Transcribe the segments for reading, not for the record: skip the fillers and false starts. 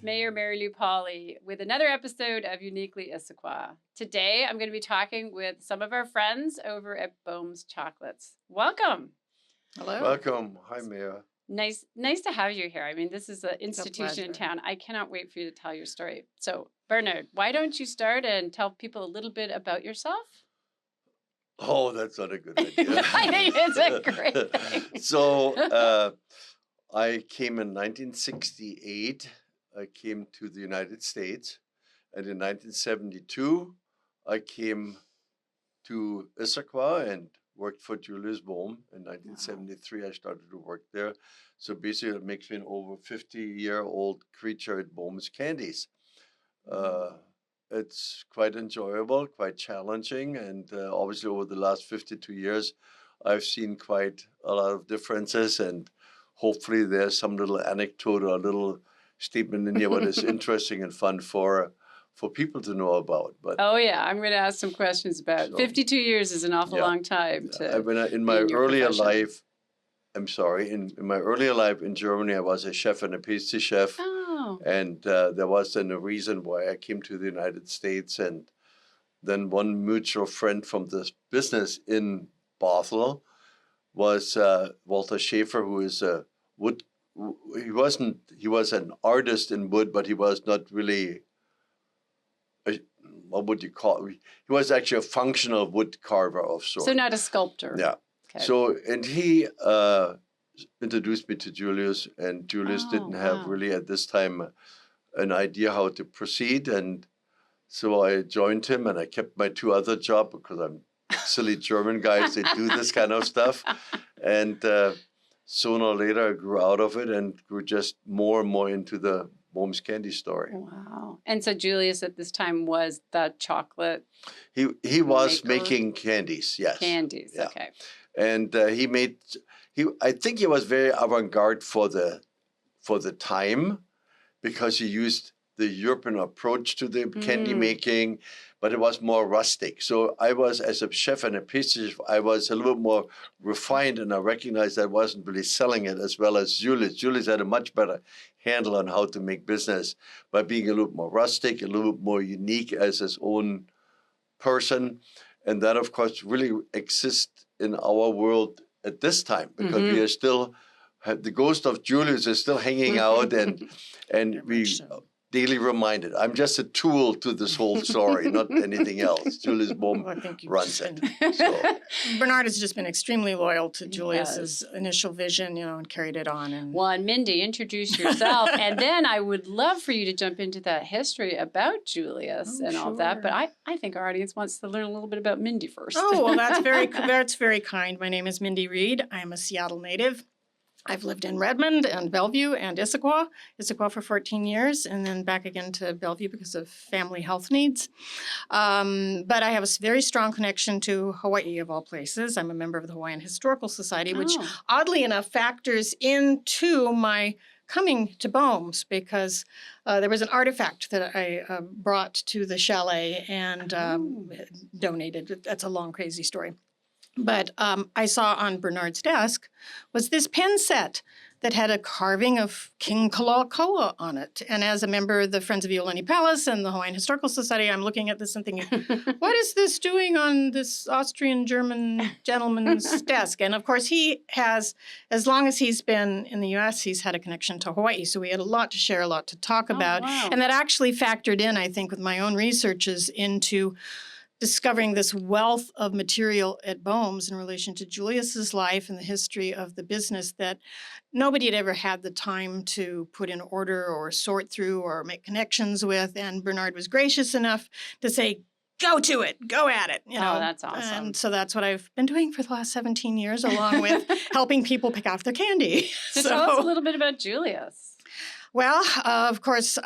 Mayor Mary Lou Pauly with another episode of Uniquely Issaquah. Today, I'm going to be talking with some of our friends over at Boehm's Chocolates. Welcome. Hello. Welcome. Hi, Mayor. Nice to have you here. I mean, this is an institution in town. I cannot wait for you to tell your story. So, Bernard, why don't you start and tell people a little bit about yourself? Oh, that's not a good idea. I think it's a great thing. So, I came in 1968. I came to the United States. And in 1972, I came to Issaquah and worked for Julius Boehm. In 1973, I started to work there. So basically, it makes me an over 50-year-old creature at Boehm's Candies. It's quite enjoyable, quite challenging. And obviously, over the last 52 years, I've seen quite a lot of differences. And hopefully, there's some little anecdote or a little statement in here what is interesting and fun for people to know about. But oh yeah, I'm going to ask some questions about. So, 52 years is an awful long time to. In my earlier life, I'm sorry, in my earlier life in Germany, I was a chef and a pastry chef. Oh. And there was then a reason why I came to the United States. And then one mutual friend from this business in Bothell was Walter Schaefer, who is a wood. He was an artist in wood, but he was not really. What would you call it? He was actually a functional wood carver of sorts. So not a sculptor. Yeah. Okay. So, and he introduced me to Julius, and Julius didn't have really at this time an idea how to proceed. And so I joined him, and I kept my two other jobs because I'm silly German guys, they do this kind of stuff. And sooner or later, I grew out of it and grew just more and more into the Boehm's candy story. Wow. And so Julius at this time was the chocolate He was making candies, yes. Candies, yeah. Okay. And I think he was very avant-garde for the time because he used the European approach to the candy making, but it was more rustic. So I was, as a chef and a pastry chef, I was a little bit more refined, and I recognized I wasn't really selling it as well as Julius. Julius had a much better handle on how to make business by being a little more rustic, a little bit more unique as his own person. And that, of course, really exists in our world at this time because we are still, the ghost of Julius is still hanging out, and we daily reminded. I'm just a tool to this whole story, not anything else. Julius Boehm runs it. So. Bernard has just been extremely loyal to Julius's initial vision, and carried it on. And well, and Mindi, introduce yourself, and then I would love for you to jump into that history about Julius and all that. But I think our audience wants to learn a little bit about Mindi first. Oh, well, that's very kind. My name is Mindi Reid. I am a Seattle native. I've lived in Redmond and Bellevue and Issaquah for 14 years, and then back again to Bellevue because of family health needs. But I have a very strong connection to Hawaii, of all places. I'm a member of the Hawaiian Historical Society, which oddly enough factors into my coming to Boehm's because there was an artifact that I brought to the chalet and donated. That's a long, crazy story. But I saw on Bernard's desk was this pen set that had a carving of King Kalakaua on it. And as a member of the Friends of Iolani Palace and the Hawaiian Historical Society, I'm looking at this and thinking, what is this doing on this Austrian-German gentleman's desk? And of course, he has, as long as he's been in the U.S., he's had a connection to Hawaii. So we had a lot to share, a lot to talk about. Wow. And that actually factored in, I think, with my own researches into discovering this wealth of material at Boehm's in relation to Julius's life and the history of the business that nobody had ever had the time to put in order or sort through or make connections with. And Bernard was gracious enough to say, go to it, go at it. Oh, that's awesome. And so that's what I've been doing for the last 17 years, along with helping people pick off their candy. So tell us a little bit about Julius. Well, of course,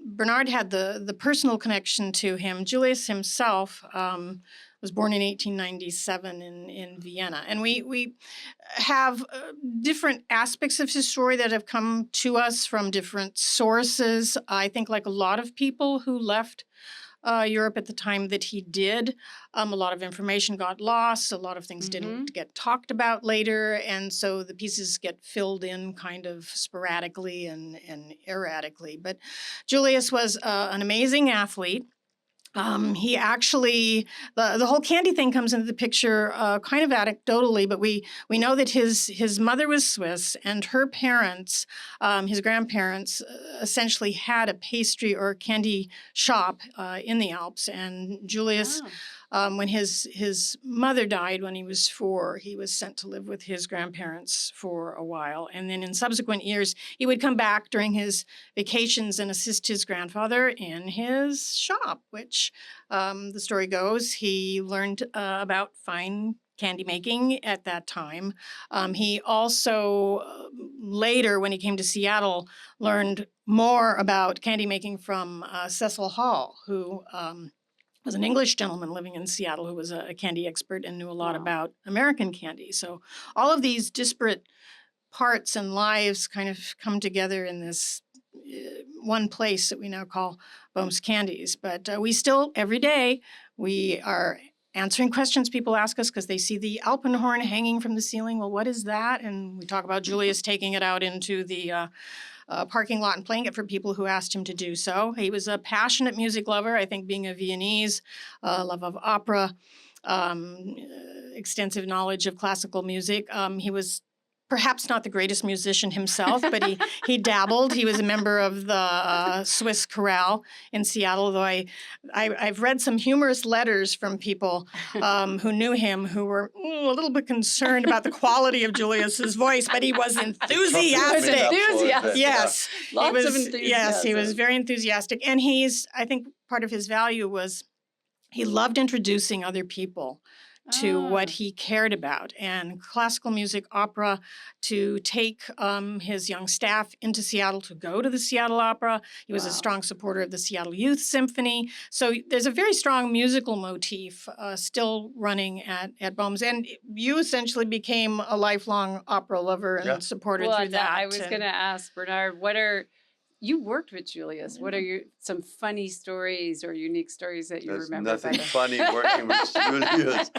Bernard had the personal connection to him. Julius himself was born in 1897 in Vienna. And we have different aspects of his story that have come to us from different sources. I think like a lot of people who left Europe at the time that he did. A lot of information got lost. A lot of things didn't get talked about later. And so the pieces get filled in kind of sporadically and erratically. But Julius was an amazing athlete. He actually, the whole candy thing comes into the picture kind of anecdotally, but we know that his mother was Swiss, and her parents, his grandparents, essentially had a pastry or candy shop in the Alps. And Julius, when his mother died when he was 4, he was sent to live with his grandparents for a while. And then in subsequent years, he would come back during his vacations and assist his grandfather in his shop, which the story goes, he learned about fine candy making at that time. He also later, when he came to Seattle, learned more about candy making from Cecil Hall, who was an English gentleman living in Seattle who was a candy expert and knew a lot about American candy. So all of these disparate parts and lives kind of come together in this one place that we now call Boehm's Candies. But we still, every day, we are answering questions people ask us because they see the Alpenhorn hanging from the ceiling. Well, what is that? And we talk about Julius taking it out into the parking lot and playing it for people who asked him to do so. He was a passionate music lover, I think being a Viennese, love of opera, extensive knowledge of classical music. He was perhaps not the greatest musician himself, but he dabbled. He was a member of the Swiss chorale in Seattle, though I've read some humorous letters from people who knew him who were a little bit concerned about the quality of Julius's voice, but he was enthusiastic. Yes. Lots of enthusiasm. Yes, he was very enthusiastic. And I think part of his value was he loved introducing other people to what he cared about, and classical music, opera, to take his young staff into Seattle to go to the Seattle Opera. He was a strong supporter of the Seattle Youth Symphony. So there's a very strong musical motif still running at Boehm's. And you essentially became a lifelong opera lover and supporter through that. I was going to ask, Bernard, you worked with Julius. What are some funny stories or unique stories that you remember? There's nothing funny working with Julius.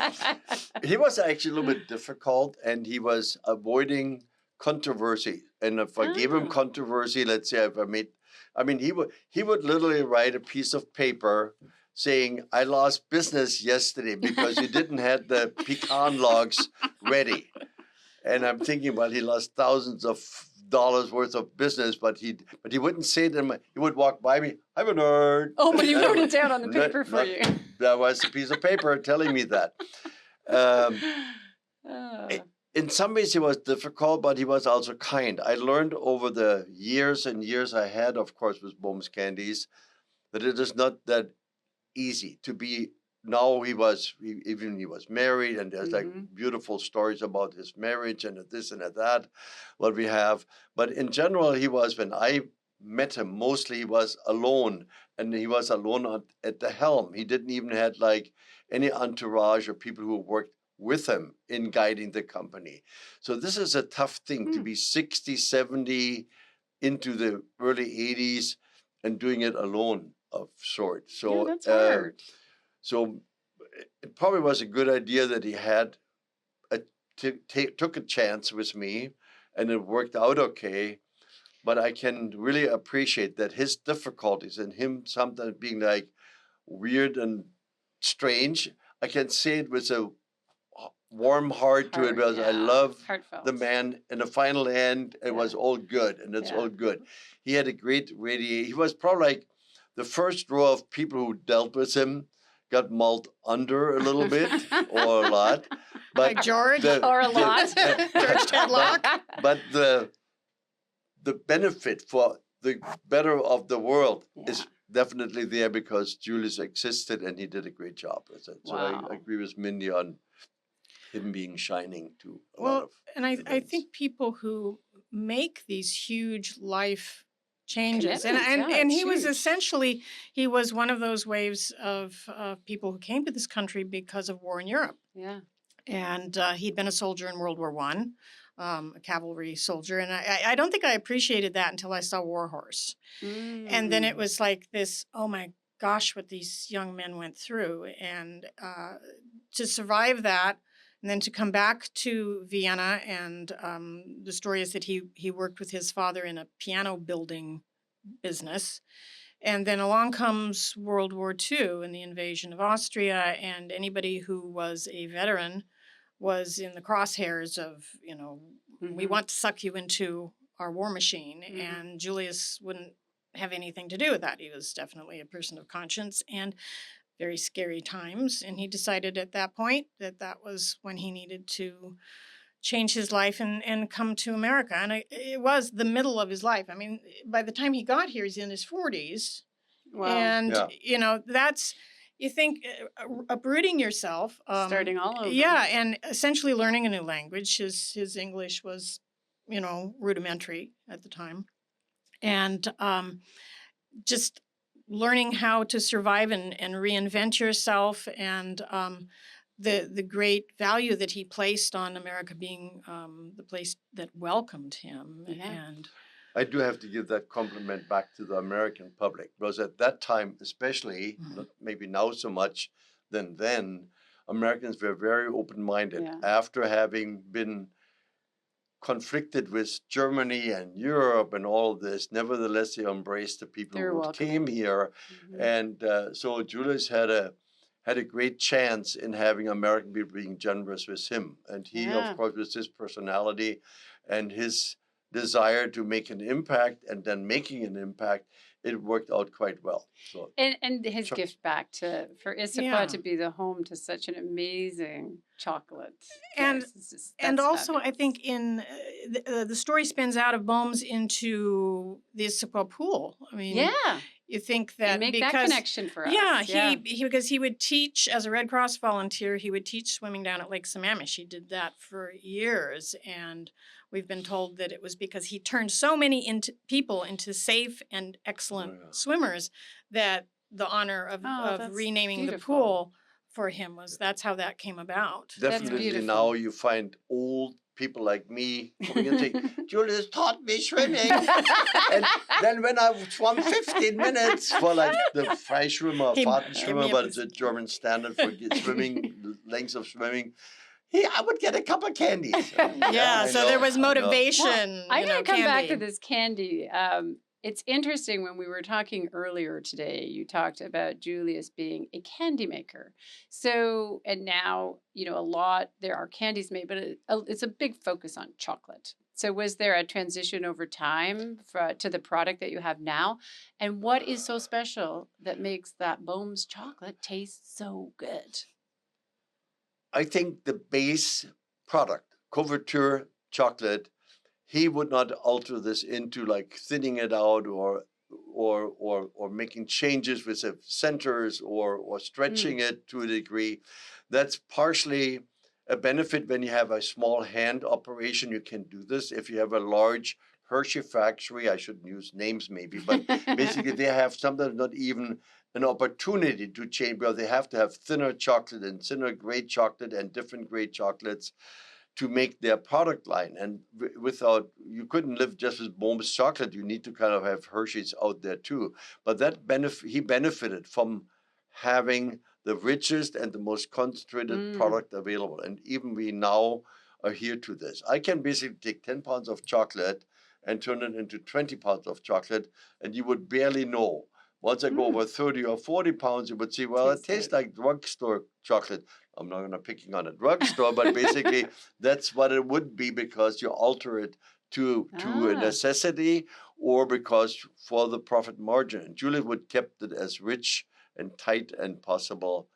He was actually a little bit difficult, and he was avoiding controversy. And if I gave him controversy, let's say he would literally write a piece of paper saying, "I lost business yesterday because you didn't have the pecan logs ready." And I'm thinking, well, he lost thousands of dollars worth of business, but he wouldn't say it. He would walk by me. "Hi, Bernard." Oh, but he wrote it down on the paper for you. That was a piece of paper telling me that. In some ways, he was difficult, but he was also kind. I learned over the years and years I had, of course, with Boehm's Candies, that it is not that easy to be. Now he was married, and there's like beautiful stories about his marriage and this and that, what we have. But in general, when I met him, mostly he was alone, and he was alone at the helm. He didn't even have like any entourage or people who worked with him in guiding the company. So this is a tough thing to be 60, 70 into the early 80s and doing it alone of sorts. So that's hard. So it probably was a good idea that he had took a chance with me, and it worked out okay. But I can really appreciate that his difficulties and him sometimes being like weird and strange, I can say it with a warm heart to it, because I love the man. In the final end, it was all good, and it's all good. He had a great radiation. He was probably like the first row of people who dealt with him got mulled under a little bit or a lot. But like George? Or a lot. George Tedlock? But the benefit for the better of the world is definitely there because Julius existed and he did a great job with it. So I agree with Mindi on him being shining to a lot of and I think people who make these huge life changes. And he was essentially, he was one of those waves of people who came to this country because of war in Europe. Yeah. And he'd been a soldier in World War I, a cavalry soldier. And I don't think I appreciated that until I saw War Horse. And then it was like this, oh my gosh, what these young men went through. And to survive that, and then to come back to Vienna, and the story is that he worked with his father in a piano building business. And then along comes World War II and the invasion of Austria, and anybody who was a veteran was in the crosshairs of, we want to suck you into our war machine. And Julius wouldn't have anything to do with that. He was definitely a person of conscience, and very scary times. And he decided at that point that was when he needed to change his life and come to America. And it was the middle of his life. I mean, by the time he got here, he's in his 40s. Wow. And, that's, you think, uprooting yourself. Starting all over. Yeah, and essentially learning a new language. His English was, rudimentary at the time. And just learning how to survive and reinvent yourself, and the great value that he placed on America being the place that welcomed him. Yeah. And I do have to give that compliment back to the American public, because at that time, especially, not maybe now so much than then, Americans were very open-minded. Yeah. After having been conflicted with Germany and Europe and all of this, nevertheless, they embraced the people who came here. And so Julius had a great chance in having American people being generous with him. And he, of course, with his personality and his desire to make an impact, and then making an impact, it worked out quite well. So and his gift back for Issaquah to be the home to such an amazing chocolate. And that's also, fabulous. I think in the story spins out of Boehm's into the Issaquah pool. I mean, you think that make because, that connection for us. Yeah, because he would teach as a Red Cross volunteer. He would teach swimming down at Lake Sammamish. He did that for years, and we've been told that it was because he turned so many people into safe and excellent swimmers that the honor of renaming the pool for him that's how that came about. Definitely now you find old people like me coming and saying, Julius taught me swimming. And then when I swam 15 minutes for like the Freischwimmer, Fahrtenschwimmer, but it's a German standard for swimming, lengths of swimming, I would get a cup of Candies. So there was motivation. Well, I'm going to come back to this candy. It's interesting, when we were talking earlier today, you talked about Julius being a candy maker. So, and now, there are candies made, but it's a big focus on chocolate. So was there a transition over time to the product that you have now? And what is so special that makes that Boehm's chocolate taste so good? I think the base product, couverture chocolate, he would not alter this into like thinning it out or making changes with the centers or stretching it to a degree. That's partially a benefit when you have a small hand operation. You can do this. If you have a large Hershey factory, I shouldn't use names maybe, but basically they have sometimes not even an opportunity to change, because they have to have thinner chocolate and thinner grade chocolate and different grade chocolates to make their product line. And you couldn't live just with Boehm's chocolate. You need to kind of have Hershey's out there too. But he benefited from having the richest and the most concentrated product available. And even we now adhere to this. I can basically take 10 pounds of chocolate and turn it into 20 pounds of chocolate, and you would barely know. Once I go over 30 or 40 pounds, you would see, well, it tastes like drugstore chocolate. I'm not going to picking on a drugstore, but basically that's what it would be, because you alter it to a necessity or because for the profit margin. And Julius would kept it as rich and tight and possible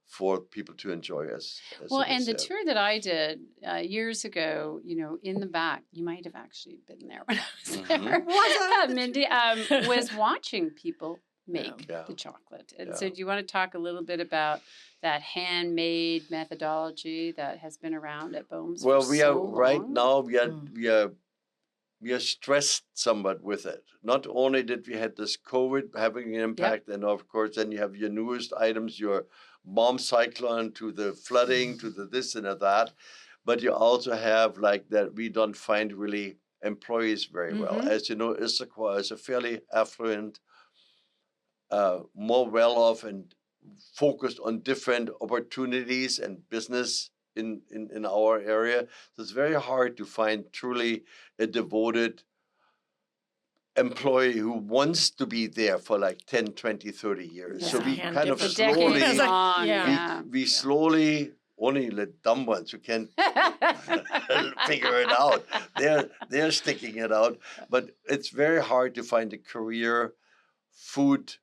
for people to enjoy as well. And the tour that I did years ago, in the back, you might have actually been there when I was there, Mindi, was watching people make the chocolate. And so do you want to talk a little bit about that handmade methodology that has been around at Boehm's? Well, right now we are stressed somewhat with it. Not only did we had this COVID having an impact, and of course then you have your newest items, your bomb cyclone, to the flooding, to the this and that, but you also have like that we don't find really employees very well. As you know, Issaquah is a fairly affluent more well off and focused on different opportunities and business in our area. So it's very hard to find truly a devoted employee who wants to be there for like 10, 20, 30 years. So Yeah. we And kind of different slowly, decades Like, long. yeah. we slowly, only the dumb ones who can't figure it out, they're sticking it out. But it's very hard to find a career food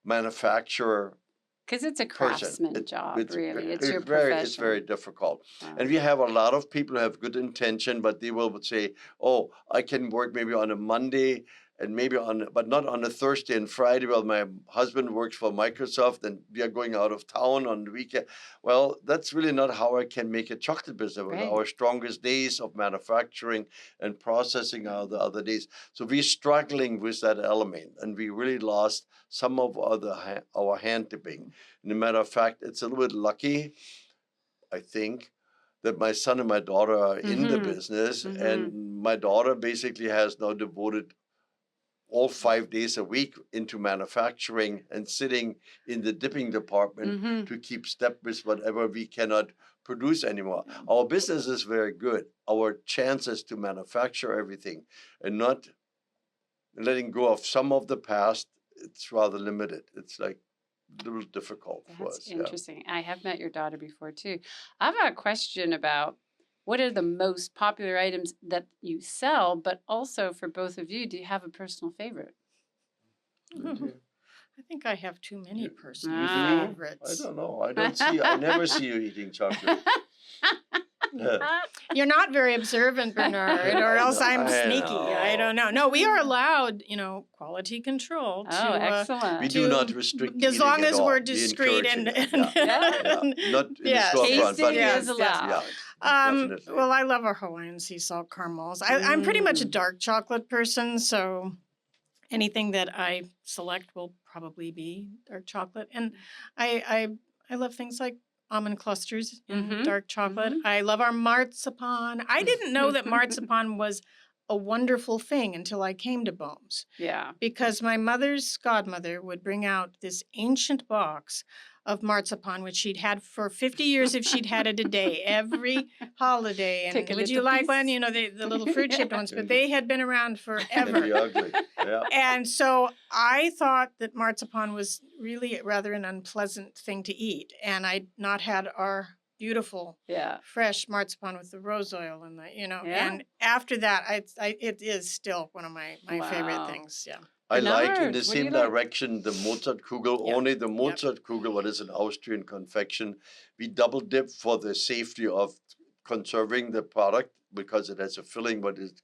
manufacturer Because it's a craftsman job, really. It's your profession. It's very difficult. Wow. And we have a lot of people who have good intention, but they will say, "Oh, I can work maybe on a Monday and maybe but not on a Thursday and Friday. Well, my husband works for Microsoft and we are going out of town on the weekend." Well, that's really not how I can make a chocolate business. Right. Our strongest days of manufacturing and processing are the other days. So we're struggling with that element, and we really lost some of our hand dipping. And a matter of fact, it's a little bit lucky, I think, that my son and my daughter are in the business, and my daughter basically has now devoted all 5 days a week into manufacturing and sitting in the dipping department to keep step with whatever we cannot produce anymore. Our business is very good. Our chances to manufacture everything and not letting go of some of the past, it's rather limited. It's like a little difficult for us. That's interesting. I have met your daughter before too. I've got a question about what are the most popular items that you sell, but also for both of you, do you have a personal favorite? I think I have too many personal Ah. favorites. I don't know. I never see you eating chocolate. You're not very observant, Bernard, or else I'm sneaky. I don't know. No, we are allowed, quality control to. Oh, excellent. We do not restrict As eating long at as all. we're We discreet encourage and it. Yeah. Not in the storefront, Tasting but is allowed. definitely. well, I love our Hawaiian sea salt caramels. I'm pretty much a dark chocolate person, so anything that I select will probably be dark chocolate. And I love things like almond clusters in dark chocolate. I love our marzipan. I didn't know that marzipan was a wonderful thing until I came to Boehm's. Yeah. Because my mother's godmother would bring out this ancient box of marzipan, which she'd had for 50 years if she'd had it a day, every holiday. And Take a would you little like piece. one? The little fruit shaped ones, but they had been around Can be forever. ugly. Yeah. And so I thought that marzipan was really rather an unpleasant thing to eat. And I'd not had our beautiful Yeah. fresh marzipan with the rose oil and Yeah. and after that, it is still one of my favorite Wow. things. Yeah. I like in Bernard, the what do same you like? direction the Mozartkugel, Yep. only the Mozartkugel, what is an Austrian confection. We double dip for the safety of conserving the product because it has a filling what it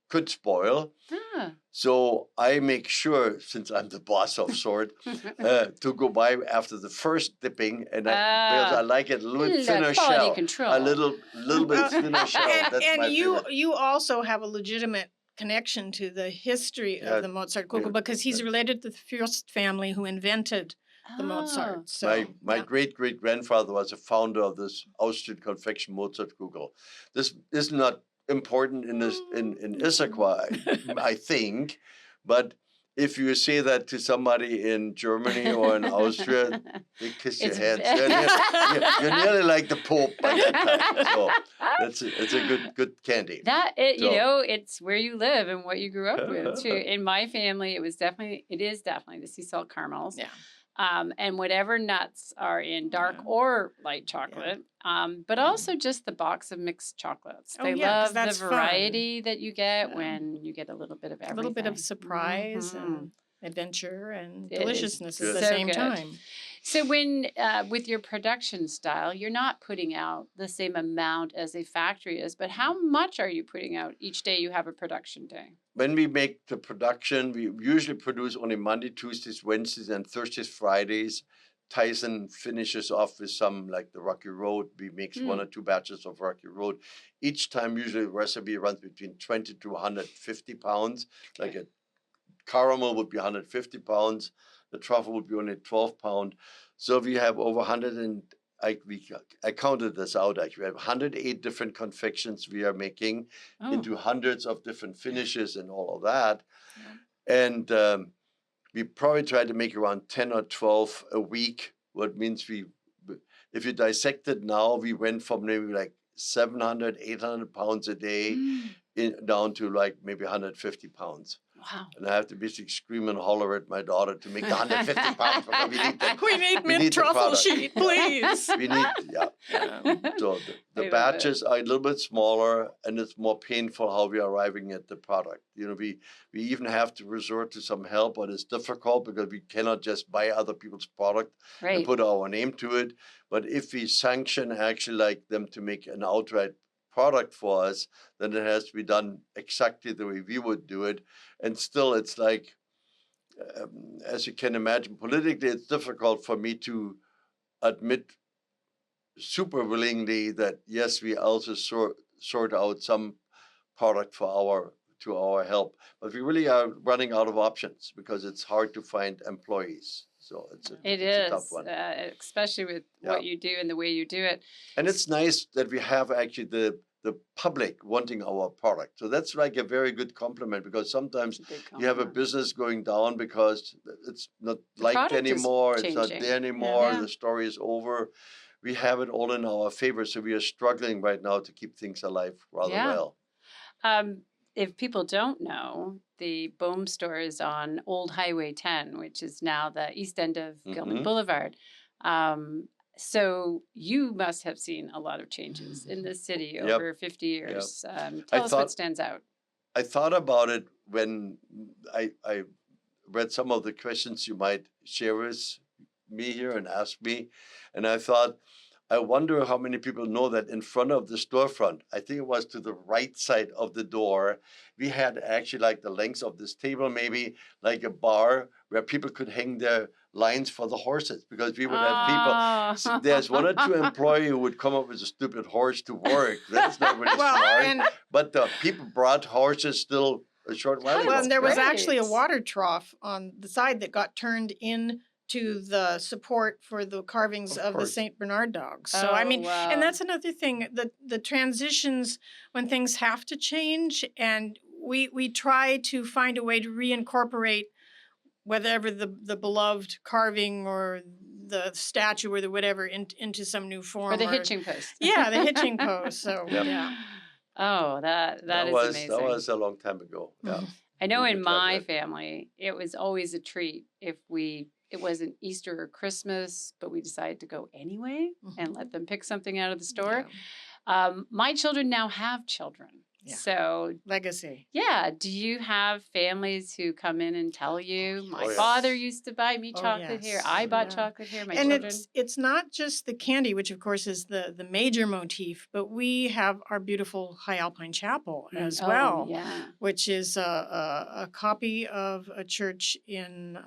could spoil. Ah. So I make sure, since I'm the boss of sort, to go by after the first dipping, and because I like it a little bit thinner quality shell, control. a little bit thinner shell. That's And my you favorite. you also have a legitimate connection to the history Yeah, of the Mozartkugel because he's related to the Fürst family who invented the Mozart. So My great grandfather was a founder of this Austrian confection Mozartkugel. This is not important in Issaquah, I think, but if you say that to somebody in Germany or in Austria, they kiss your It's hands. ve- You're nearly like the Pope by that time. So it's a good candy. It's where you live and what you grew up with too. In my family, it is definitely the sea salt caramels. Yeah. And whatever nuts are in dark or light chocolate, but also just the box of mixed chocolates. Oh, They yeah, 'cause love that's the fun. variety that you get when you get a little bit of everything. a little bit of surprise Mhm. and adventure and It is deliciousness at good. the So same good. time. So when with your production style, you're not putting out the same amount as a factory is, but how much are you putting out each day you have a production day? When we make the production, we usually produce only Monday, Tuesdays, Wednesdays, and Thursdays, Fridays. Tyson finishes off with some like the Rocky Road. We make 1 or 2 batches of Rocky Road. Each time, usually the recipe runs between 20 to 150 pounds. Like a caramel would be 150 pounds. The truffle would be only 12 pounds. So we have over 100 and I counted this out. Actually, we have 108 different confections we are making into hundreds of different finishes and all of that. And we probably try to make around 10 or 12 a week. What means if you dissect it now, we went from maybe like 700, 800 pounds a day down to like maybe 150 pounds. Wow. And I have to basically scream and holler at my daughter to make the 150 pounds. Because we need mint truffle sheet, please. We need, So the batches are a little bit smaller, and it's more painful how we are arriving at the product. You know, we even have to resort to some help, but it's difficult because we cannot just buy other people's product and put our name to it. But if we sanction actually like them to make an outright product for us, then it has to be done exactly the way we would do it. And still, it's like, as you can imagine, politically, it's difficult for me to admit super willingly that, yes, we also sort out some product to our help. But we really are running out of options because it's hard to find employees. So it's a tough one. Especially with what you do and the way you do it. And it's nice that we have actually the public wanting our product. So that's like a very good compliment, because sometimes you have a business going down because it's not liked anymore, it's not there anymore, the story is over. We have it all in our favor, so we are struggling right now to keep things alive rather well. If people don't know, the Boehm store is on Old Highway 10, which is now the east end of Gilman Boulevard. So you must have seen a lot of changes in this city over 50 years. Tell us what stands out. I thought about it when I read some of the questions you might share with me here and ask me. And I thought, I wonder how many people know that in front of the storefront, I think it was to the right side of the door, we had actually like the length of this table, maybe like a bar where people could hang their lines for the horses, because we would have people. So there's one or two employees who would come up with a stupid horse to work. That's not really smart. But the people brought horses still a short while ago. Well, and there was actually a water trough on the side that got turned in to the support for the carvings of the St. Bernard dogs. So, I mean, and that's another thing, the transitions when things have to change, and we try to find a way to reincorporate whatever the beloved carving or the statue or the whatever into some new form. Or the hitching post. Yeah, the hitching post. So, Oh, that is amazing. That was a long time ago. Yeah. I know in my family, it was always a treat if it wasn't Easter or Christmas, but we decided to go anyway and let them pick something out of the store. My children now have children. Yeah. So legacy. Yeah. Do you have families who come in and tell you, my father used to buy me chocolate here. I bought chocolate here. My children. It's not just the candy, which of course is the major motif, but we have our beautiful High Alpine Chapel as well, which is a copy of a church in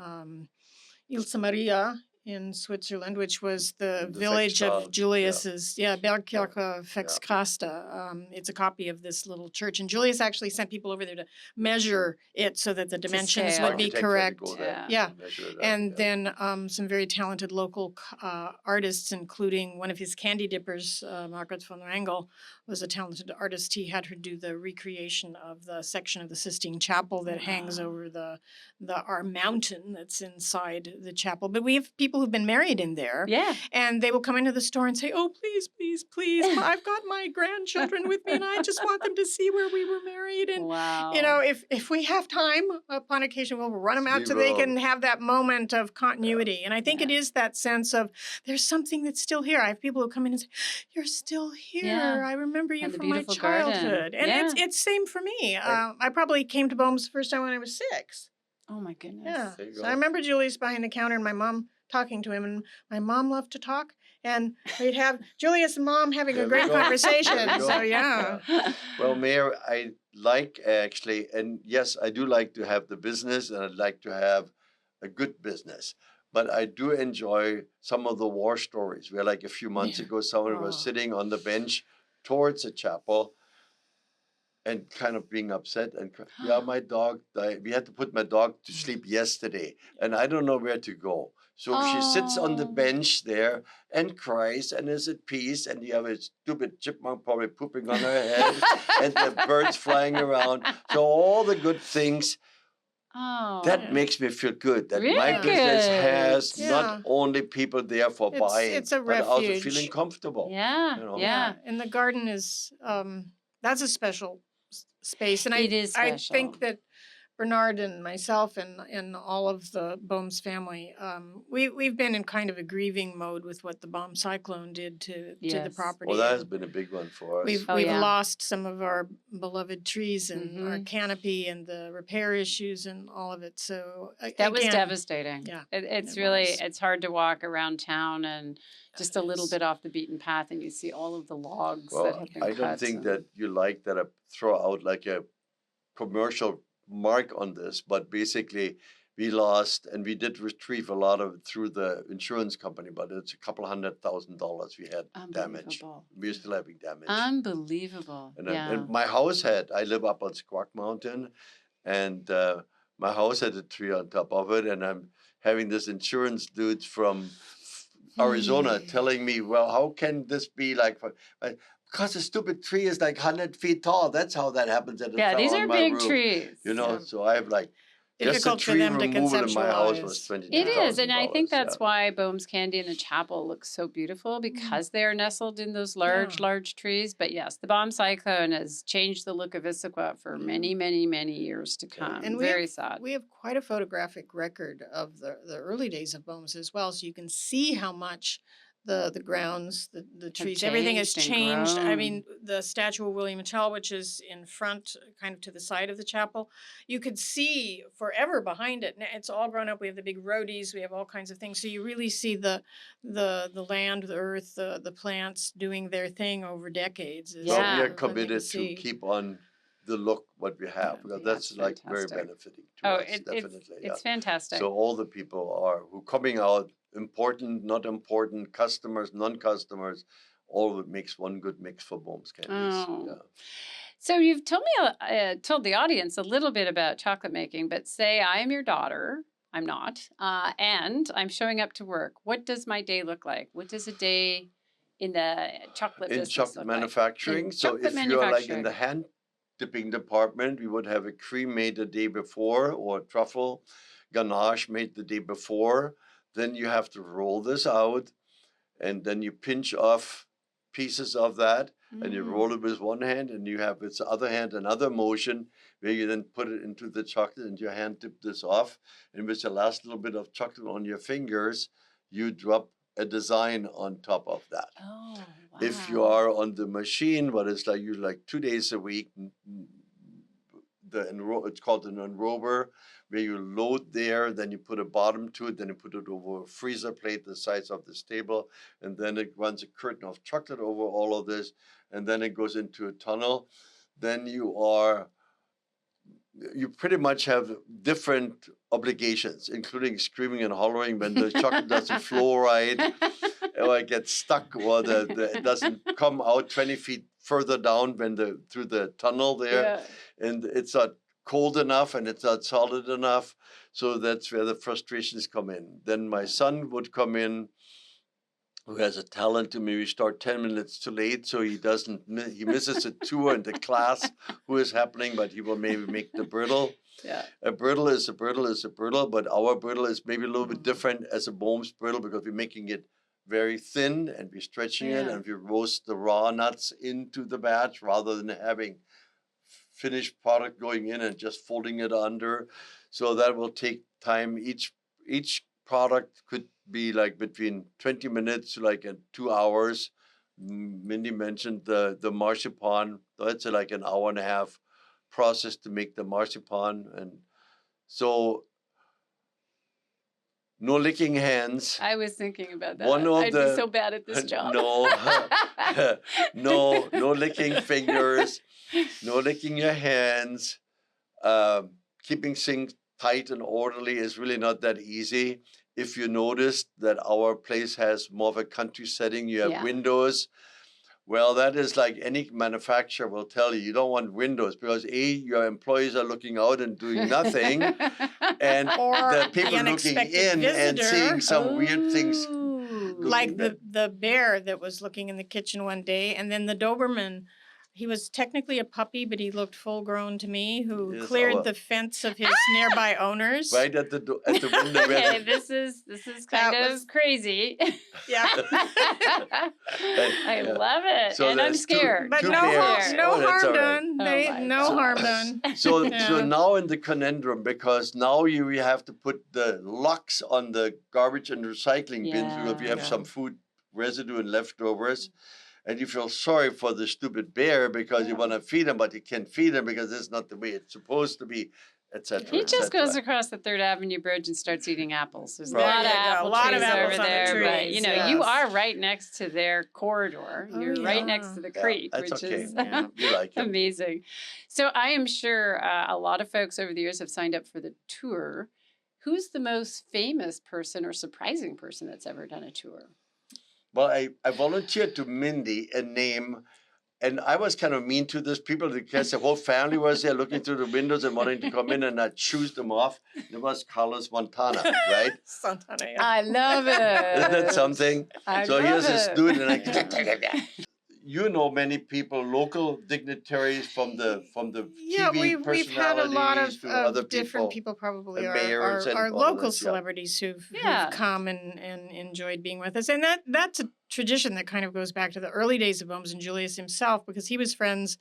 Ilsa Maria in Switzerland, which was the village of Julius's, Bergkirche Fexkrasta. It's a copy of this little church. And Julius actually sent people over there to measure it so that the dimensions would be correct. And then some very talented local artists, including one of his candy dippers, Margaret von Rangel, was a talented artist. He had her do the recreation of the section of the Sistine Chapel that hangs over our mountain that's inside the chapel. But we have people who've been married in there. Yeah. And they will come into the store and say, oh, please, please, please, I've got my grandchildren with me and I just want them to see where we were married. And, you know, if we have time, upon occasion, we'll run them out so they can have that moment of continuity. And I think it is that sense of there's something that's still here. I have people who come in and say, you're still here. I remember you from my childhood. Garden. And it's same for me. I probably came to Boehm's the first time when I was 6. Oh, my goodness. Yeah. So I remember Julius behind the counter and my mom talking to him, and my mom loved to talk, and we'd have Julius and Mom having a great conversation. So, Well, Mayor, I like actually, and yes, I do like to have the business, and I'd like to have a good business. But I do enjoy some of the war stories where, like a few months ago, someone was sitting on the bench towards the chapel and kind of being upset and my dog died. We had to put my dog to sleep yesterday and I don't know where to go. So she sits on the bench there and cries and is at peace, and you have a stupid chipmunk probably pooping on her head and the birds flying around. So all the good things Oh, That Yeah. makes me feel good that Really my business good. has Yeah. not only people there for buying, It's a but also refuge. feeling comfortable. yeah, You know? yeah. And the garden is that's a special space, and It is I special. think that Bernard and myself and all of the Boehm's family, we've been in kind of a grieving mode with what the bomb cyclone did to the Yes. property. Well, that has and been a big one for us. We've Oh, we've yeah. lost some of our beloved trees and our Mhm. canopy and the repair issues and all of it. So That was again, devastating. Yeah, It's it really, was. it's hard to walk around town and just a little is. bit off the beaten path and you see all of the logs that Well, have been I cut. don't think that you like that I throw out like a commercial mark on this, but basically we lost, and we did retrieve a lot of it through the insurance company, but it's a couple $100,000 we had damage. Unbelievable. We're still having damage. Unbelievable. And, yeah. and my house I live up on Squawk Mountain, and my house had a tree on top of it, and I'm having this insurance dude from Arizona telling me, well, how can this be like, because the stupid tree is like 100 feet tall. That's how that happens. That it Yeah, fell these on are my big roof. trees. You know, Yeah. so I have like, just the Difficult for tree them to removal in my house was conceptualize. $22,000. It is, and I think that's why Boehm's Candy in the chapel looks so beautiful because they are nestled in those large, Yeah. large trees. But yes, the bomb cyclone has changed the look of Issaquah for many, many, many years to come. And Very sad. we have quite a photographic record of the early days of Boehm's as well, so you can see how much the grounds, the trees, everything has changed and changed. I grown. mean, the statue of William Tell, which is in front, kind of to the side of the chapel, you could see forever behind it. And it's all grown up. We have the big roadies. We have all kinds of things. So you really see the land, the earth, the plants doing their thing over decades. It's Well, we Yeah. are fun to committed to see. keep on the look what we have, Yeah. because That's that's like very fantastic. benefiting to Oh, us, definitely. it's fantastic. So all the people who coming out, important, not important, customers, non-customers, all of it makes one good mix for Boehm's Candies. Oh. Yeah. So you've told the audience a little bit about chocolate making, but say I am your daughter. I'm not, and I'm showing up to work. What does my day look like? What does a day in the chocolate In business chocolate look manufacturing, In so chocolate if you're like in manufacturing. the hand dipping department, we would have a cream made the day before or truffle ganache made the day before. Then you have to roll this out, and then you pinch off pieces of that, and you roll it with one hand, and you have with the other hand another motion where you then put it into the chocolate and your hand dip this off, and with the last little bit of chocolate on your fingers, you drop a design on top of that. Oh, wow. If you are on the machine, what is like you like 2 days a week, it's called an enrober, where you load there, then you put a bottom to it, then you put it over a freezer plate the size of this table, and then it runs a curtain of chocolate over all of this, and then it goes into a tunnel. Then you pretty much have different obligations, including screaming and hollering when the chocolate doesn't flow right, or it gets stuck, or it doesn't come out 20 feet further down through the tunnel there, Yeah. and it's not cold enough and it's not solid enough. So that's where the frustrations come in. Then my son would come in, who has a talent to maybe start 10 minutes too late, so he misses a tour in the class who is happening, but he will maybe make the brittle. Yeah. A brittle is a brittle is a brittle, but our brittle is maybe a little bit different as a Boehm's brittle, because we're making it very thin and we're stretching it, and we roast the raw nuts into the batch rather than having finished product going in and just folding it under. So that will take time. Each product could be like between 20 minutes to like 2 hours. Mindi mentioned the marzipan. That's like an hour and a half process to make the marzipan. And so no licking hands. I was thinking about that. One of I'd the- be so bad at this job. No licking fingers, no licking your hands. Keeping things tight and orderly is really not that easy. If you noticed that our place has more of a country setting, you have Yeah. windows. Well, that is like any manufacturer will tell you don't want windows, because your employees are looking out and doing nothing, and Or the the people looking unexpected in and visitor. seeing some weird things. Ooh. Like the bear that was looking in the kitchen one day, and then the Doberman, he was technically a puppy, but he looked full grown to me, who Yes, cleared the fence of his nearby owners. Right at the window. Okay, this is kind That of was- crazy. Yeah. I love it, So and I'm there's two- scared. But Two no, bears. no Oh, that's harm all right. done. Oh They, my no gosh. harm done. So Yeah. now in the conundrum, because now you have to put the locks on the garbage and recycling bins because if you have Yeah. some food residue and leftovers, and you feel sorry for the stupid bear because you want to feed him, but you can't feed him because it's not the way it's supposed to be, etc. He just goes across the Third Avenue Bridge and starts eating apples. There's a lot of There you go. apple A lot of trees apples over on the there, but trees, you know, you yes. are right next to their corridor. Oh, You're right next yeah. to the Yeah, creek, that's which okay. is Yeah. You like him. amazing. So I am sure a lot of folks over the years have signed up for the tour. Who's the most famous person or surprising person that's ever done a tour? Well, I volunteered to Mindi a name, and I was kind of mean to these people because the whole family was there looking through the windows and wanting to come in, and I choose them off. It was Carlos Montana, right? Santana, yeah. I love it. Isn't that something? I So love here's this it. dude, and I. You know many people, local dignitaries from the Yeah, TV we've had a lot personalities to other of different people. people probably the are, mayors and are all of local this, yeah. celebrities who've Yeah. come and enjoyed being with us. And that's a tradition that kind of goes back to the early days of Boehm's and Julius himself, because he was friends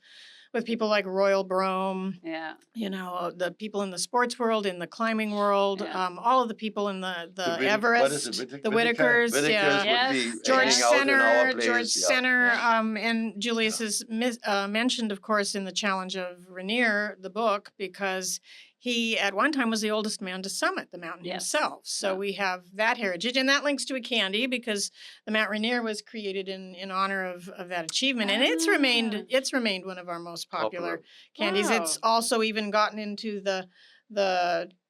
with people like Royal Boehm, Yeah. you know, the people in the sports world, in the climbing world, Yeah. all of the people in the What Everest, is it? the Whitakers, Whitakers yeah. would be Yes. George hanging out in our Center, place. George yeah. Center, and Julius is mentioned, of course, in the Challenge of Rainier, the book, because he at one time was the oldest man to summit the mountain Yes. himself. So Yeah. we have that heritage, and that links to a candy because the Mount Rainier was created in honor of that achievement, and it's remained one of our most popular candies. It's Wow. also even gotten into the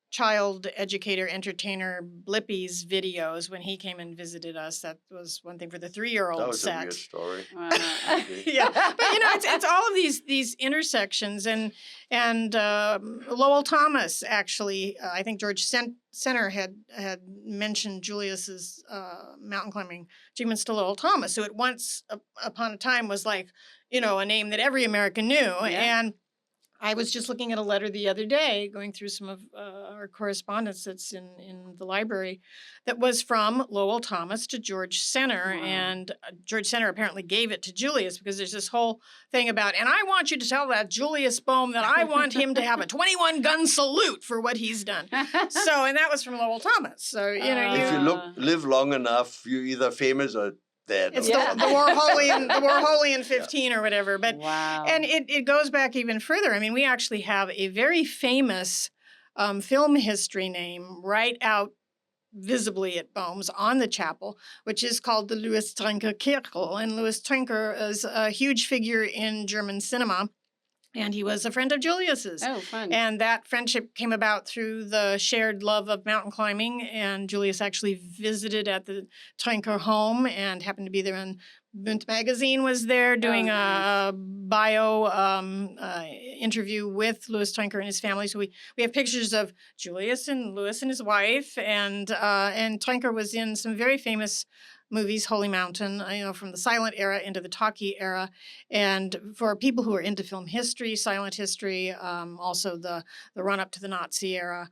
child educator entertainer Blippi's videos when he came and visited us. That was one thing for the 3-year-old That was a set. weird story. Wow. Yeah, but you know, it's all of these intersections, and Lowell Thomas actually, I think George Center had mentioned Julius's mountain climbing achievements to Lowell Thomas, who at once upon a time was like, you know, a name that every American knew, Yeah. and I was just looking at a letter the other day, going through some of our correspondence that's in the library, that was from Lowell Thomas to George Center. Wow. And George Center apparently gave it to Julius, because there's this whole thing about, and I want you to tell that Julius Boehm that I want him to have a 21-gun salute for what he's done. So, and that was from Lowell Thomas. So, you know, If you Yeah. live long enough, you're either famous or dead. it's Yeah. the Warholian 15 or whatever. But Wow. And it goes back even further. I mean, we actually have a very famous film history name right out visibly at Boehm's on the chapel, which is called the Louis Trenker Kirche. And Louis Trenker is a huge figure in German cinema, and he was a friend of Julius's. Oh, fun. And that friendship came about through the shared love of mountain climbing. And Julius actually visited at the Trenker home and happened to be there. And Bund magazine was there doing a bio interview with Louis Trenker and his family. So we have pictures of Julius and Louis and his wife. And Trenker was in some very famous movies, Holy Mountain, you know, from the silent era into the talkie era. And for people who are into film history, silent history, also the run up to the Nazi era,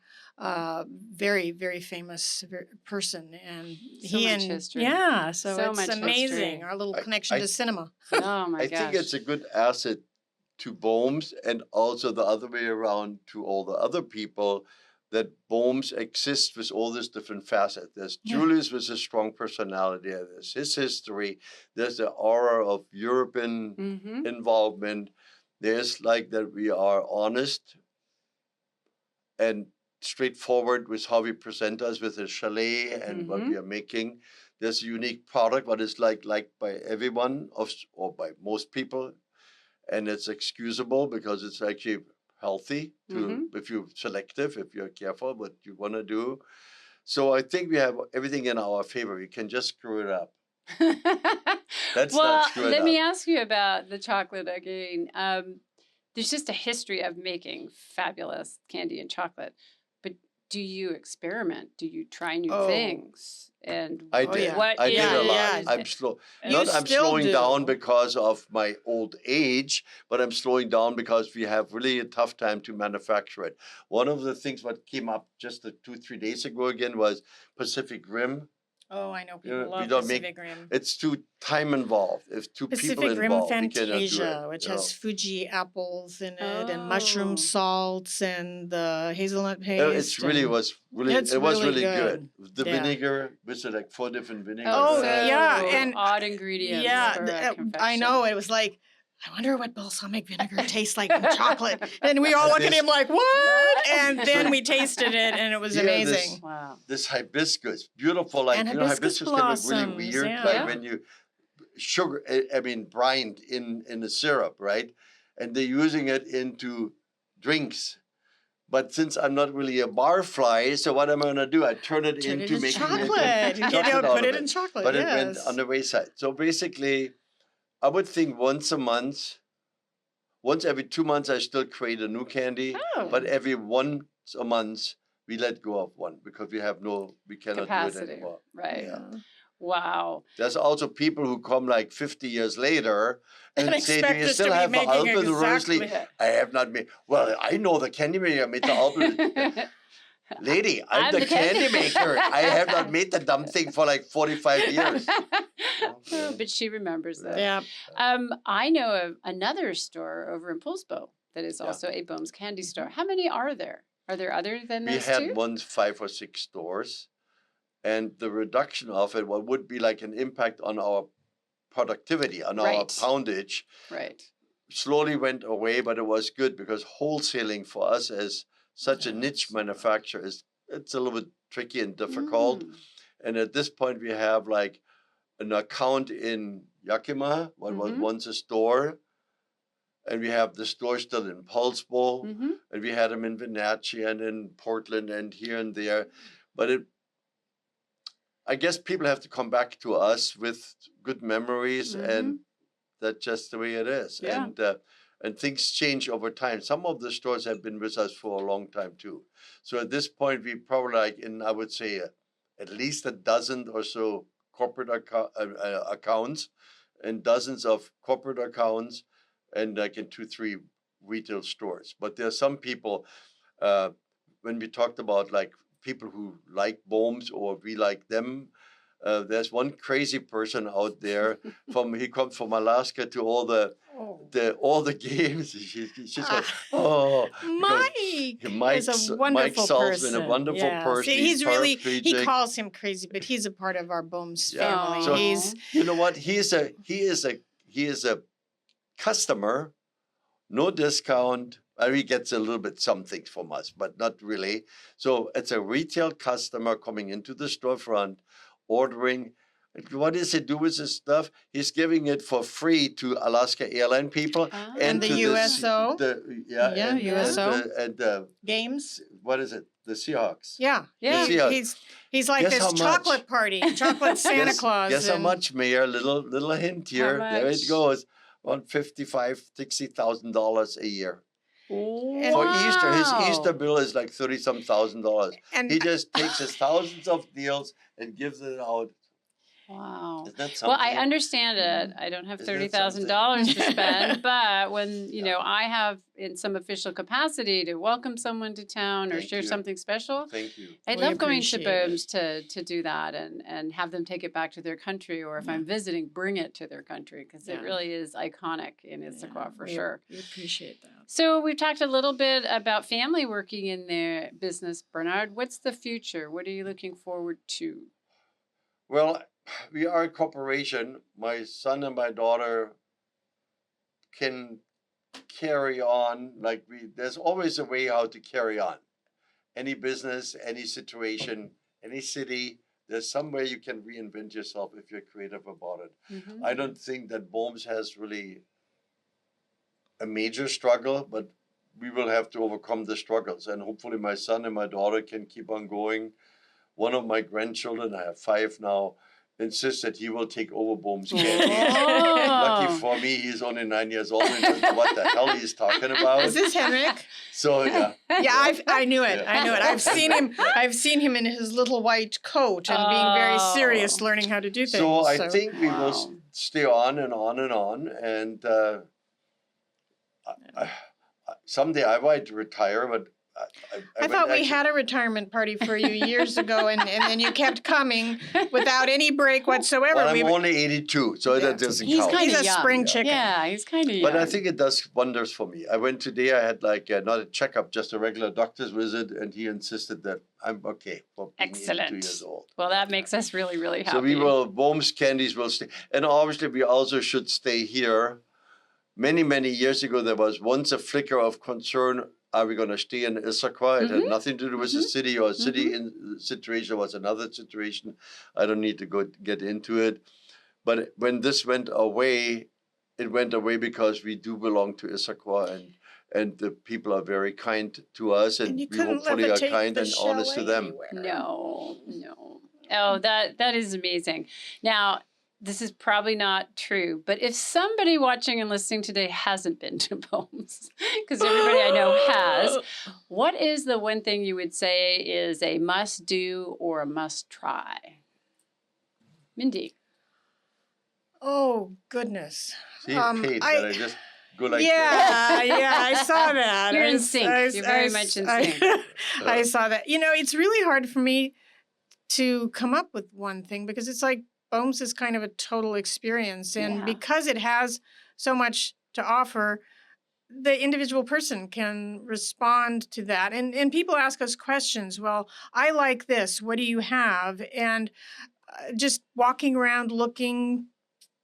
very, very famous person. And So he much and history. yeah, so So it's much amazing. history. Our little I- connection I- to cinema. Oh my I gosh. think it's a good asset to Boehm's, and also the other way around to all the other people, that Boehm's exists with all these different facets. There's Yeah. Julius with a strong personality. There's his history. There's the aura of European Mm-hmm. involvement. There's like that we are honest and straightforward with how we present us with the chalet and what we are making. There's a unique product, but it's liked by everyone or by most people, and it's excusable because it's actually healthy to if you're selective, if you're careful what you want to do. So I think we have everything in our favor. We can just screw it up. Let's well, not screw it let up. me ask you about the chocolate again. There's just a history of making fabulous candy and chocolate, but do you experiment? Do you try new Oh. things? And I Oh, did. yeah. what I did Yeah, a lot. yeah. I'm slow. You Not I'm still slowing down do. because of my old age, but I'm slowing down because we have really a tough time to manufacture it. One of the things what came up just 2-3 days ago again was Pacific Rim. Oh, I know You people know, we love don't make Pacific Rim. it's too time involved. If two people Pacific Rim involved, we cannot do Fantasia, it. which you know. has Fuji apples in it and mushroom Oh. salts and the hazelnut paste. It's really and- was really It's it was really really good. The Yeah. vinegar, was it like 4 different vinegars? Oh, so yeah, and- odd ingredients. Yeah, for a I confection. know. It was like, I wonder what balsamic vinegar tastes like in chocolate. And we all look at him like, what? And then we tasted it, and it was Yeah, amazing. Wow. This hibiscus, beautiful, like And you know, hibiscus hibiscus can look really blossoms, weird, yeah. like Yeah. when you sugar, I mean, brined in the syrup, right? And they're using it into drinks. But since I'm not really a bar fly, so what am I gonna do? I turn it Turn it into into making chocolate. You chocolate know, out put of it in chocolate, But yes. it went on the wayside. So basically, I would think once every 2 months, I still create a new candy. Oh. But every once a month, we let go of one because we cannot do it Capacity. anymore. Right. Yeah. Wow. There's also people who come like 50 years later and And say, do expect you us still to be have the making Alpenrösli? exactly- I have not made. Well, I know the candy maker made the Alpen. Lady, I'm the candy maker. I have not made the dumb thing for like 45 years. But she remembers that. Yeah. I know of another store over in Poulsbo that is Yeah. also a Boehm's candy store. How many are there? Are there other than We those had two? once 5 or 6 stores, and the reduction of it, what would be like an impact on our productivity, on our Right. poundage, Right. slowly went away, but it was good because wholesaling for us as such a niche manufacturer it's a little bit tricky and difficult. Mm. And at this point, we have like an account in Yakima, what was Mhm. once a store, and we have the store still in Poulsbo, Mm-hmm. and we had them in Wenatchee and in Portland and here and there. But I guess people have to come back to us with good memories, and that's just the way it is. Yeah. And things change over time. Some of the stores have been with us for a long time too. So at this point, we probably I would say at least a dozen or so corporate accounts, and dozens of corporate accounts, and like in 2-3 retail stores. But there are some people, when we talked about like people who like Boehm's or we like them, there's one crazy person out there he comes from Alaska to all the games. She's like, oh, Mike is a wonderful Mike Saltzman, person. a wonderful person. See, he's really, he paraplegic. calls him crazy, but he's a part of our Boehm's Yeah. family. So- He's You know what? He is a customer, no discount. He gets a little bit some things from us, but not really. So it's a retail customer coming into the storefront, ordering. What does he do with his stuff? He's giving it for free to Alaska airline people And the to USO. and USO. and games. what is it? The Seahawks. Yeah. Yeah. He's like Guess how this much? chocolate party, chocolate Santa Claus. Guess how and- much, Mayor? Little hint here. There much? it goes. Around $55,000-$60,000 a year. And- For Easter, his Wow. Easter bill is like $30-some thousand. And He just takes his thousands of deals and gives it out. Wow. Isn't that something? Well, I understand it. I don't have Isn't that $30,000 to spend, but when I have in some official capacity to welcome someone to town or Thank share you. something special, Thank you. I We love going to appreciate it. Boehm's to do that and have them take it back to their country, or if Yeah. I'm visiting, bring it to their country because it Yeah. really is iconic in Issaquah for we- sure. We appreciate that. So we've talked a little bit about family working in their business. Bernard, what's the future? What are you looking forward to? Well, we are a corporation. My son and my daughter can carry on. There's always a way how to carry on. Any business, any situation, any city, there's some way you can reinvent yourself if you're creative about it. Mhm. I don't think that Boehm's has really a major struggle, but we will have to overcome the struggles. And hopefully my son and my daughter can keep on going. One of my grandchildren, I have 5 now, insists that he will take over Boehm's Candies. Lucky Oh. for For me, he's only 9 years old and doesn't know what the hell he's talking about. Is this Henrik? So yeah. Yeah, I knew it. Yeah. I knew it. I've seen him. I've seen him in his little white coat and being very serious, learning how to do things. So I think we will Wow. stay on and on and on. And someday I might retire, but I thought we had a retirement party for you years ago, and then you kept coming without any break whatsoever. Well, I'm only 82, so that doesn't He's count. kind He's of a young. spring chicken. Yeah, he's kind of young. But I think it does wonders for me. I went today, I had like not a checkup, just a regular doctor's visit, and he insisted that I'm okay for being 82 Excellent. years old. Well, that makes us really, really happy. So we will, Boehm's Candies will stay. And obviously we also should stay here. Many, many years ago, there was once a flicker of concern. Are we going to stay in Issaquah? It had nothing to do with the city or city situation was another situation. I don't need to get into it. But when this went away, it went away because we do belong to Issaquah and the people are very kind to us and you we couldn't hopefully are levitate kind the and honest to chalet them. anywhere. No. Oh, that is amazing. Now, this is probably not true, but if somebody watching and listening today hasn't been to Boehm's, because everybody I know has, what is the one thing you would say is a must-do or a must-try? Mindi. Oh goodness. See, Kate, that I just go like yeah, I saw that. You're in I- sync. I- You're very I- much in I- sync. I saw that. You know, it's really hard for me to come up with one thing because it's like Boehm's is kind of a total experience. And Yeah. because it has so much to offer, the individual person can respond to that. And people ask us questions. Well, I like this. What do you have? And just walking around looking,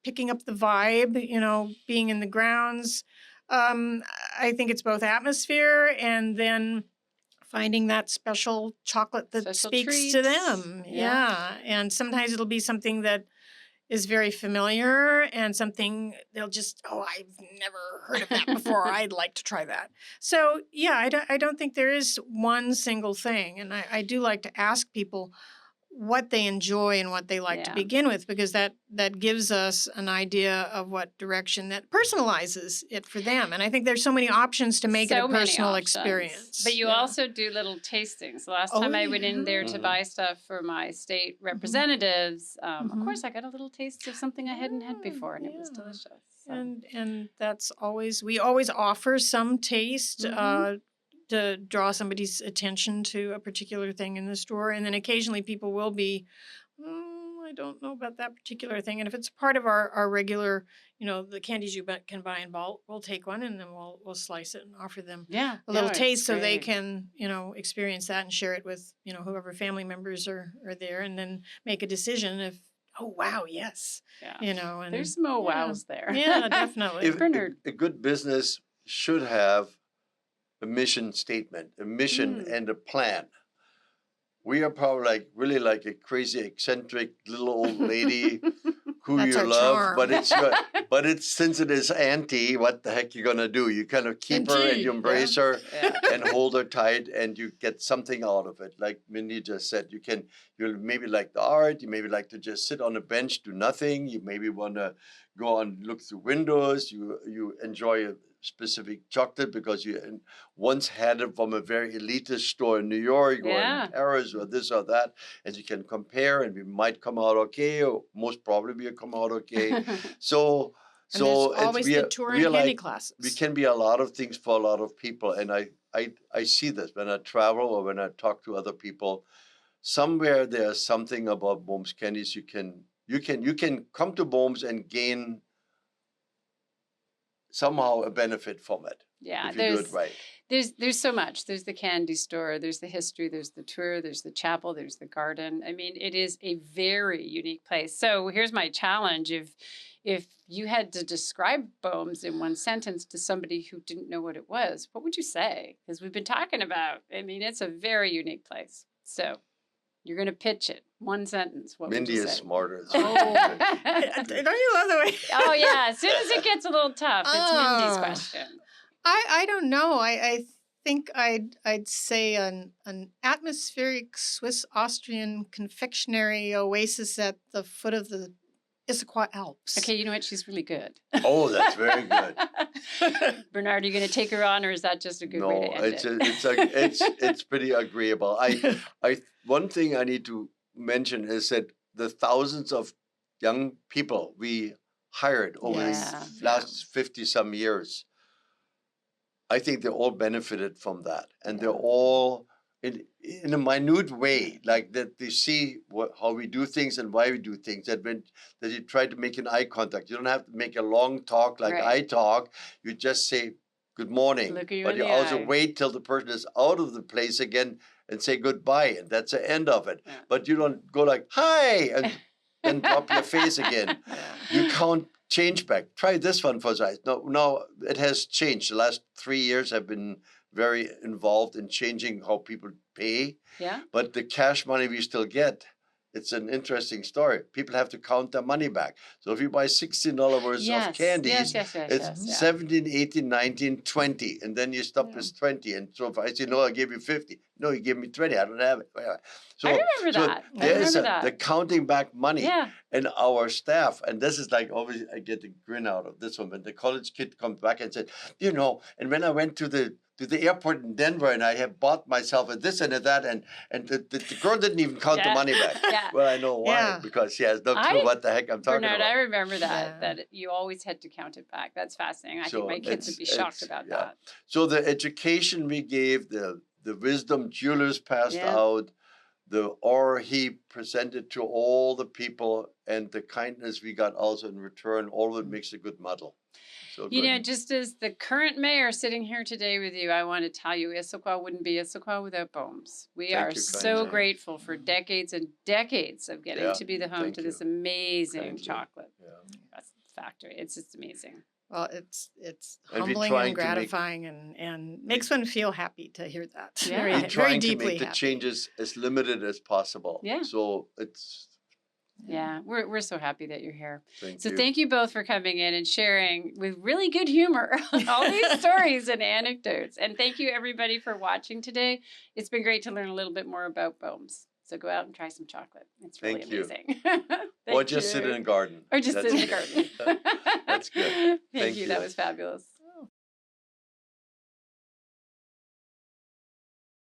picking up the vibe, you know, being in the grounds. I think it's both atmosphere and then finding that special chocolate that Special speaks to treats. them. Yeah. Yeah. And sometimes it'll be something that is very familiar and something they'll just, oh, I've never heard of that before. I'd like to try that. So, yeah, I don't think there is one single thing. And I do like to ask people what they enjoy and what they like to Yeah. begin with, because that gives us an idea of what direction that personalizes it for them. And I think there's so many options to make it So a many personal options. experience. But you Yeah. also do little tastings. The last Oh, time I went in there to Mhm. buy stuff for my state representatives, of Mhm. course, I got a little taste of something I hadn't had before, and it was Yeah. delicious. So. And that's always, we always offer some taste to draw somebody's attention to a particular thing in the store. And then occasionally people will be, I don't know about that particular thing. And if it's part of our regular, you know, the candies you can buy in bulk, we'll take one and then we'll slice it and offer them Yeah, a little no, it's taste so they great. can, you know, experience that and share it with, you know, whoever family members are there, and then make a decision if, oh, wow, yes, Yeah. you know. And There's some oh yeah. wows there. Yeah, definitely. If Bernard. a good business should have a mission statement, a mission Mm. and a plan. We are probably really like a crazy, eccentric little old lady who That's you our love, charm. but it's since it is auntie, what the heck you gonna do? You kind of keep her and Indeed, you embrace yeah. her Yeah. and hold her tight, and you get something out of it. Like Mindi just said, you'll maybe like the art, you maybe like to just sit on a bench, do nothing. You maybe want to go and look through windows. You enjoy a specific chocolate because you once had it from a very elitist store in New York or Yeah. in Paris or this or that, and you can compare, and we might come out okay, or most probably we'll come out okay. So And there's always we the are- tour we and are candy like, classes. we can be a lot of things for a lot of people, and I see this when I travel or when I talk to other people. Somewhere there's something about Boehm's Candies you can come to Boehm's and gain somehow a benefit from it Yeah, if you do it right. there's so much. There's the candy store, there's the history, there's the tour, there's the chapel, there's the garden. I mean, it is a very unique place. So here's my challenge. If you had to describe Boehm's in one sentence to somebody who didn't know what it was, what would you say? Because we've been talking about, I mean, it's a very unique place. So you're going to pitch it. One sentence. What Mindy would you is say? smarter. Don't you love the way? Oh, yeah. As soon as it gets a little tough, it's Mindy's Oh. question. I don't know. I think I'd say an atmospheric Swiss Austrian confectionery oasis at the foot of the Issaquah Alps. Okay, you know what? She's really good. Oh, that's very good. Bernard, are you going to take her on, or is that just a good way to No, end it? it's pretty agreeable. One thing I need to mention is that the thousands of young people we hired over Yeah, the last 50 some years, I think they all benefited from that, and they're all in a minute way, like that they see how we do things and why we do things. That you try to make an eye contact. You don't have to make a long talk like Right. I talk. You just say good morning, Look at you but in you the also eye. wait till the person is out of the place again and say goodbye, and that's the end of it. Yeah. But you don't go like hi and then drop your face again. You count change back. Try this one for size. No, it has changed. The last 3 years I've been very involved in changing how people pay. Yeah. But the cash money we still get, it's an interesting story. People have to count their money back. So if you buy $16 worth of candies, it's 17, 18, 19, 20. And then you stop with 20. And so if I say, no, I gave you 50. No, you gave me 20. I don't have it. So, I remember that. There's the counting back money. Yeah. And our staff, and this is like, obviously, I get a grin out of this one. When the college kid comes back and said, and when I went to the airport in Denver and I have bought myself a this and a that, and the girl didn't even count the money back. Yeah. Well, I know why, because she has no clue what the heck I'm talking Bernard, about. I remember that you always had to count it back. That's fascinating. I think my kids would be shocked about that. So the education we gave, the wisdom Julius passed out, the aura he presented to all the people, and the kindness we got also in return, all of it makes a good model. So just as the current mayor sitting here today with you, I want to tell you, Issaquah wouldn't be Issaquah without Boehm's. We are so grateful for decades and decades of getting to be the home to this amazing chocolate factory. It's just amazing. Well, it's humbling and gratifying and makes one feel happy to hear that. Yeah. Very, we're very trying deeply to make the happy. changes as limited as possible. Yeah. So it's... Yeah, we're so happy that you're here. Thank you. Thank you both for coming in and sharing with really good humor all these stories and anecdotes. And thank you everybody for watching today. It's been great to learn a little bit more about Boehm's. So go out and try some chocolate. It's really amazing. Or just sit in a garden. Or just sit in the garden. That's good. Thank you. That was fabulous.